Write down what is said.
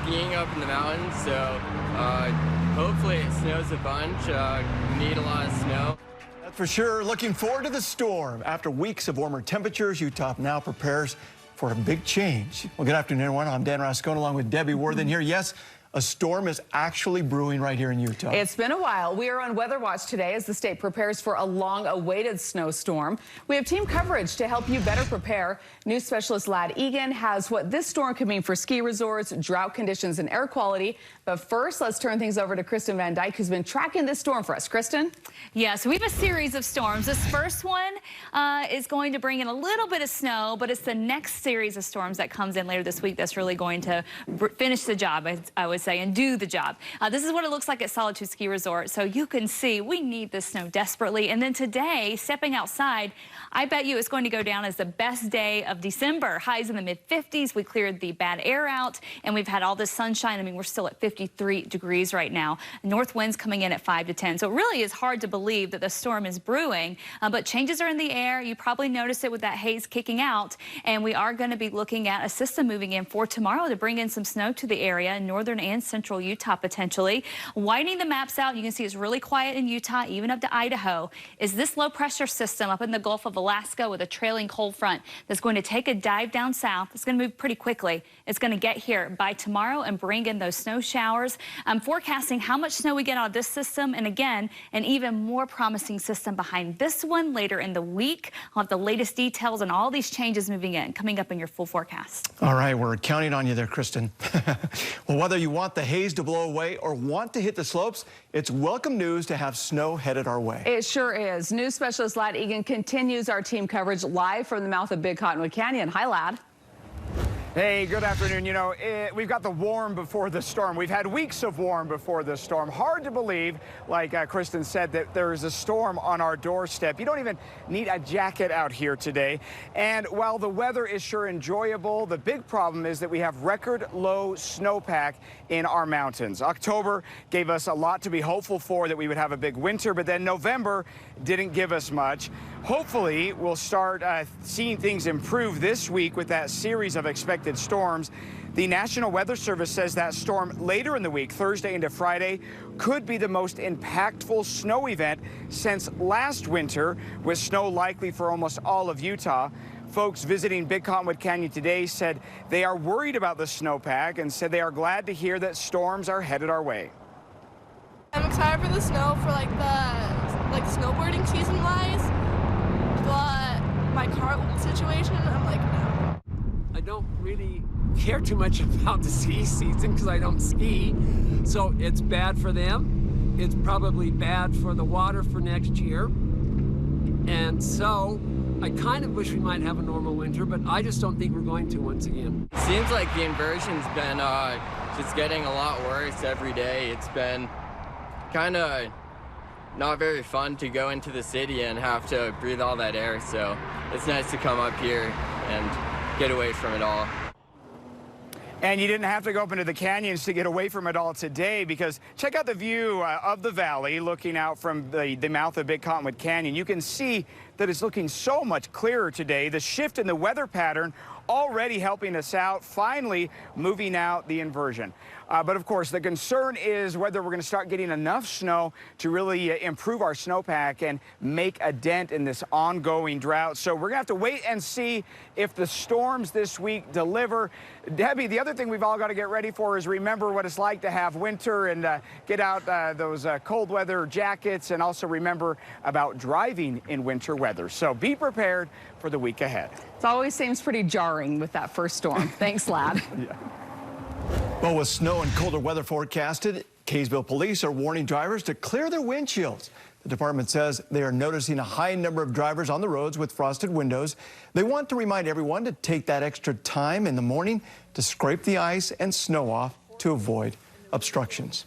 skiing up in the mountains, so hopefully it snows a bunch. We need a lot of snow. That's for sure. Looking forward to the storm. After weeks of warmer temperatures, Utah now prepares for a big change. Well, good afternoon, everyone. I'm Dan Rascone along with Debbie Worthen here. Yes, a storm is actually brewing right here in Utah. It's been a while. We are on Weather Watch today as the state prepares for a long-awaited snowstorm. We have team coverage to help you better prepare. News specialist Ladd Egan has what this storm could mean for ski resorts, drought conditions, and air quality. But first, let's turn things over to Kristen Van Dyke, who's been tracking this storm for us. Kristen? Yes, we have a series of storms. This first one is going to bring in a little bit of snow, but it's the next series of storms that comes in later this week that's really going to finish the job, I would say, and do the job. This is what it looks like at Solitude Ski Resort. So you can see we need this snow desperately. And then today, stepping outside, I bet you it's going to go down as the best day of December. Highs in the mid-50s. We cleared the bad air out, and we've had all this sunshine. I mean, we're still at 53 degrees right now. North winds coming in at 5 to 10. So it really is hard to believe that the storm is brewing, but changes are in the air. You probably noticed it with that haze kicking out, and we are going to be looking at a system moving in for tomorrow to bring in some snow to the area in northern and central Utah potentially. Widening the maps out, you can see it's really quiet in Utah, even up to Idaho. Is this low pressure system up in the Gulf of Alaska with a trailing cold front that's going to take a dive down south. It's going to move pretty quickly. It's going to get here by tomorrow and bring in those snow showers. I'm forecasting how much snow we get out of this system, and again, an even more promising system behind this one later in the week. I'll have the latest details on all these changes moving in, coming up in your full forecast. All right, we're counting on you there, Kristen. Well, whether you want the haze to blow away or want to hit the slopes, it's welcome news to have snow headed our way. It sure is. News specialist Ladd Egan continues our team coverage live from the mouth of Big Cottonwood Canyon. Hi, Ladd. Hey, good afternoon. You know, we've got the warm before the storm. We've had weeks of warm before the storm. Hard to believe, like Kristen said, that there is a storm on our doorstep. You don't even need a jacket out here today. And while the weather is sure enjoyable, the big problem is that we have record low snowpack in our mountains. October gave us a lot to be hopeful for, that we would have a big winter, but then November didn't give us much. Hopefully, we'll start seeing things improve this week with that series of expected storms. The National Weather Service says that storm later in the week, Thursday into Friday, could be the most impactful snow event since last winter, with snow likely for almost all of Utah. Folks visiting Big Cottonwood Canyon today said they are worried about the snowpack and said they are glad to hear that storms are headed our way. I'm excited for the snow for the snowboarding season wise, but my car situation, I'm like, no. I don't really care too much about the ski season because I don't ski, so it's bad for them. It's probably bad for the water for next year, and so I kind of wish we might have a normal winter, but I just don't think we're going to once again. It seems like the inversion's been just getting a lot worse every day. It's been kind of not very fun to go into the city and have to breathe all that air, so it's nice to come up here and get away from it all. And you didn't have to go up into the canyons to get away from it all today, because check out the view of the valley looking out from the mouth of Big Cottonwood Canyon. You can see that it's looking so much clearer today. The shift in the weather pattern already helping us out, finally moving out the inversion. But of course, the concern is whether we're going to start getting enough snow to really improve our snowpack and make a dent in this ongoing drought. So we're going to have to wait and see if the storms this week deliver. Debbie, the other thing we've all got to get ready for is remember what it's like to have winter and get out those cold weather jackets, and also remember about driving in winter weather. So be prepared for the week ahead. It always seems pretty jarring with that first storm. Thanks, Ladd. Yeah. Well, with snow and colder weather forecasted, Kaysville police are warning drivers to clear their windshields. The department says they are noticing a high number of drivers on the roads with frosted windows. They want to remind everyone to take that extra time in the morning to scrape the ice and snow off to avoid obstructions.